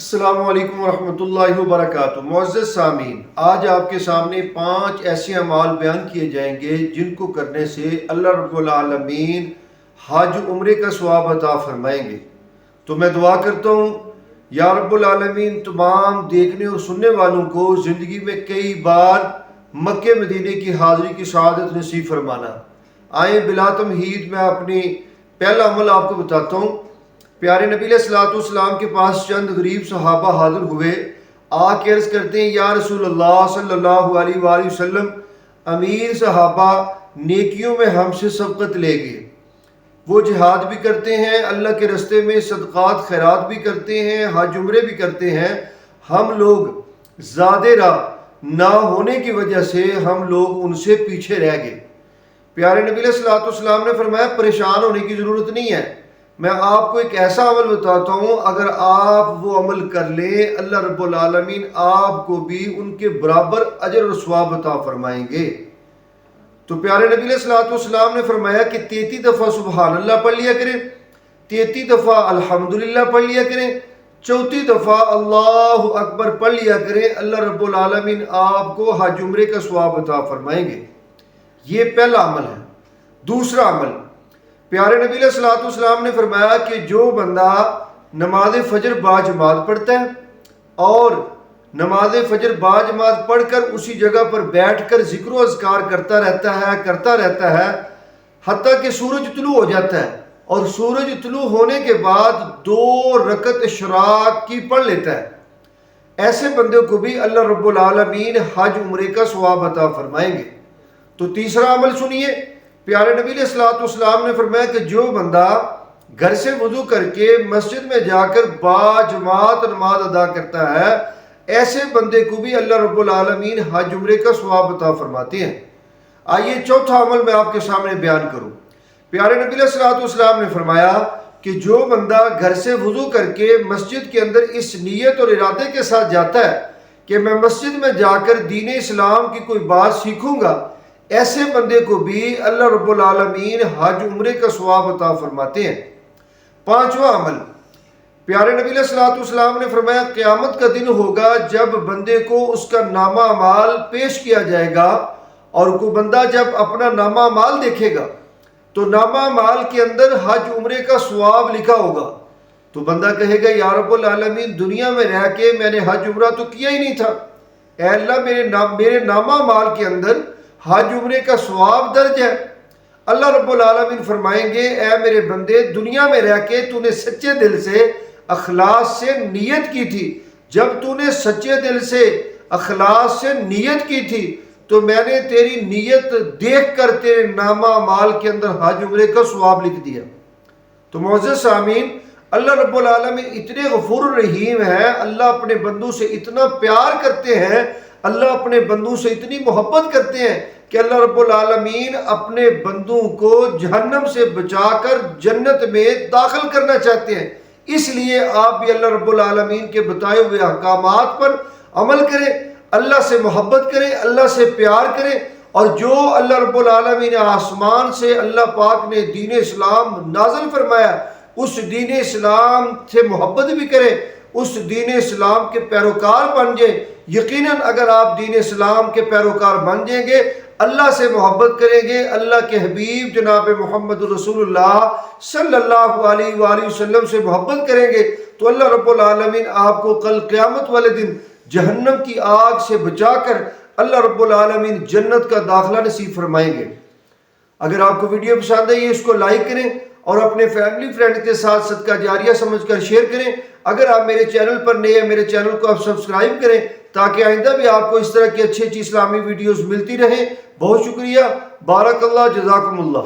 السلام علیکم ورحمۃ اللہ وبرکاتہ۔ معزز سامعین، آج آپ کے سامنے 5 ایسے اعمال بیان کیے جائیں گے جن کو کرنے سے اللہ رب العالمین حج عمرے کا ثواب عطا فرمائیں گے۔ تو میں دعا کرتا ہوں یا رب العالمین تمام دیکھنے اور سننے والوں کو زندگی میں کئی بار مکہ مدینے کی حاضری کی سعادت نصیب فرمانا۔ آئیں بلا تمہید میں اپنی پہلا عمل آپ کو بتاتا ہوں۔ پیارے نبی علیہ الصلوۃ والسلام کے پاس چند غریب صحابہ حاضر ہوئے، آ کے عرض کرتے ہیں یا رسول اللہ صلی اللہ علیہ وآلہ وسلم، امیر صحابہ نیکیوں میں ہم سے سبقت لے گئے، وہ جہاد بھی کرتے ہیں، اللہ کے رستے میں صدقات خیرات بھی کرتے ہیں، حج عمرے بھی کرتے ہیں، ہم لوگ زیادہ راہ نہ ہونے کی وجہ سے ہم لوگ ان سے پیچھے رہ گئے۔ پیارے نبی علیہ الصلوۃ والسلام نے فرمایا پریشان ہونے کی ضرورت نہیں ہے، میں آپ کو ایک ایسا عمل بتاتا ہوں، اگر آپ وہ عمل کر لیں اللہ رب العالمین آپ کو بھی ان کے برابر اجر اور ثواب عطا فرمائیں گے۔ تو پیارے نبی علیہ الصلوۃ والسلام نے فرمایا کہ 33 دفعہ سبحان اللہ پڑھ لیا کریں، 33 دفعہ الحمدللہ پڑھ لیا کریں، 34 دفعہ اللہ اکبر پڑھ لیا کریں، اللہ رب العالمین آپ کو حج عمرے کا ثواب عطا فرمائیں گے۔ یہ پہلا عمل ہے۔ دوسرا عمل، پیارے نبی علیہ الصلوۃ والسلام نے فرمایا کہ جو بندہ نماز فجر باجماعت پڑھتا ہے اور نماز فجر باجماعت پڑھ کر اسی جگہ پر بیٹھ کر ذکر و اذکار کرتا رہتا ہے حتیٰ کہ سورج طلوع ہو جاتا ہے، اور سورج طلوع ہونے کے بعد 2 رکعت اشراق کی پڑھ لیتا ہے، ایسے بندے کو بھی اللہ رب العالمین حج عمرے کا ثواب عطا فرمائیں گے۔ تو تیسرا عمل سنیے، پیارے نبی علیہ الصلوۃ والسلام نے فرمایا کہ جو بندہ گھر سے وضو کر کے مسجد میں جا کر باجماعت نماز ادا کرتا ہے، ایسے بندے کو بھی اللہ رب العالمین حج عمرے کا ثواب عطا فرماتے ہیں۔ آئیے چوتھا عمل میں آپ کے سامنے بیان کروں۔ پیارے نبی علیہ الصلوۃ والسلام نے فرمایا کہ جو بندہ گھر سے وضو کر کے مسجد کے اندر اس نیت اور ارادے کے ساتھ جاتا ہے کہ میں مسجد میں جا کر دین اسلام کی کوئی بات سیکھوں گا، ایسے بندے کو بھی اللہ رب العالمین حج عمرے کا ثواب عطا فرماتے ہیں۔ پانچواں عمل، پیارے نبی علیہ الصلوۃ والسلام نے فرمایا قیامت کا دن ہوگا جب بندے کو اس کا نامہ اعمال پیش کیا جائے گا، اور کوئی بندہ جب اپنا نامہ اعمال دیکھے گا تو نامہ اعمال کے اندر حج عمرے کا ثواب لکھا ہوگا، تو بندہ کہے گا یا رب العالمین دنیا میں رہ کے میں نے حج عمرہ تو کیا ہی نہیں تھا، اے اللہ میرے نامہ اعمال کے اندر حج عمرے کا ثواب درج ہے۔ اللہ رب العالمین فرمائیں گے اے میرے بندے دنیا میں رہ کے تو نے سچے دل سے اخلاص سے نیت کی تھی، جب تو نے سچے دل سے اخلاص سے نیت کی تھی تو میں نے تیری نیت دیکھ کر تیرے نامہ اعمال کے اندر حج عمرے کا ثواب لکھ دیا۔ تو معزز سامعین، اللہ رب العالمین اتنے غفور الرحیم ہے، اللہ اپنے بندوں سے اتنا پیار کرتے ہیں، اللہ اپنے بندوں سے اتنی محبت کرتے ہیں کہ اللہ رب العالمین اپنے بندوں کو جہنم سے بچا کر جنت میں داخل کرنا چاہتے ہیں۔ اس لیے آپ بھی اللہ رب العالمین کے بتائے ہوئے احکامات پر عمل کریں، اللہ سے محبت کریں، اللہ سے پیار کریں، اور جو اللہ رب العالمین آسمان سے اللہ پاک نے دین اسلام نازل فرمایا اس دین اسلام سے محبت بھی کریں، اس دین اسلام کے پیروکار بن جائیں۔ یقیناً اگر آپ دین اسلام کے پیروکار بن جائیں گے، اللہ سے محبت کریں گے، اللہ کے حبیب جناب محمد رسول اللہ صلی اللہ علیہ وآلہ وسلم سے محبت کریں گے، تو اللہ رب العالمین آپ کو کل قیامت والے دن جہنم کی آگ سے بچا کر اللہ رب العالمین جنت کا داخلہ نصیب فرمائیں گے۔ اگر آپ کو ویڈیو پسند آئی اس کو لائک کریں اور اپنے فیملی فرینڈ کے ساتھ صدقہ جاریہ سمجھ کر شیئر کریں۔ اگر آپ میرے چینل پر نئے ہیں میرے چینل کو آپ سبسکرائب کریں تاکہ آئندہ بھی آپ کو اس طرح کی اچھی اسلامی ویڈیوز ملتی رہیں۔ بہت شکریہ، بارک اللہ، جزاکم اللہ۔